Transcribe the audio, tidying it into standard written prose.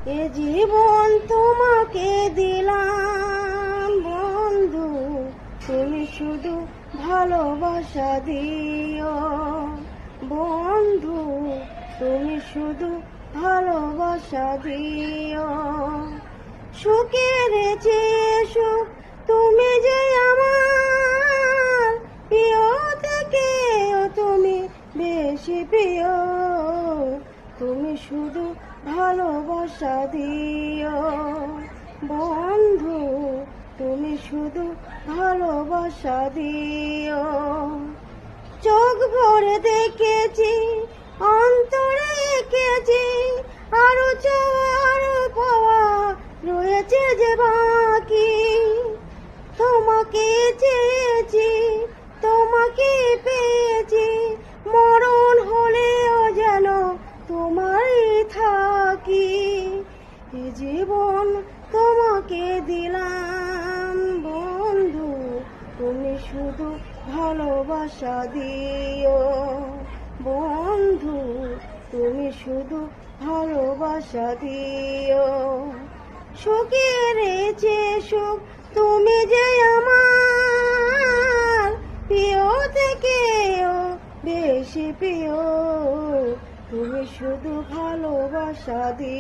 এ জীবন তোমাকে দিলাম বন্ধু, তুমি শুধু ভালোবাসা দিও বন্ধু, তুমি শুধু ভালোবাসা দিও। সুখের চেয়ে সুখ তুমি যে আমার প্রিয় থেকেও তুমি বেশি প্রিয়, তুমি শুধু ভালোবাসা দিও বন্ধু, তুমি শুধু ভালোবাসা দিও। চোখ ভরে দেখেছি, অন্তরে এঁকেছি, আরো চাওয়ার পাওয়া রয়েছে যে বাকি। তোমাকে চেয়েছি, তোমাকে পেয়েছি, মরণ হলেও যেন তোমারই থাকি। এ জীবন তোমাকে দিলাম বন্ধু, তুমি শুধু ভালোবাসা দিও বন্ধু, তুমি শুধু ভালোবাসা দিও। সুখের চেয়ে সুখ তুমি যে আমার প্রিয় থেকেও বেশি প্রিয়, তুমি শুধু ভালোবাসা দিও।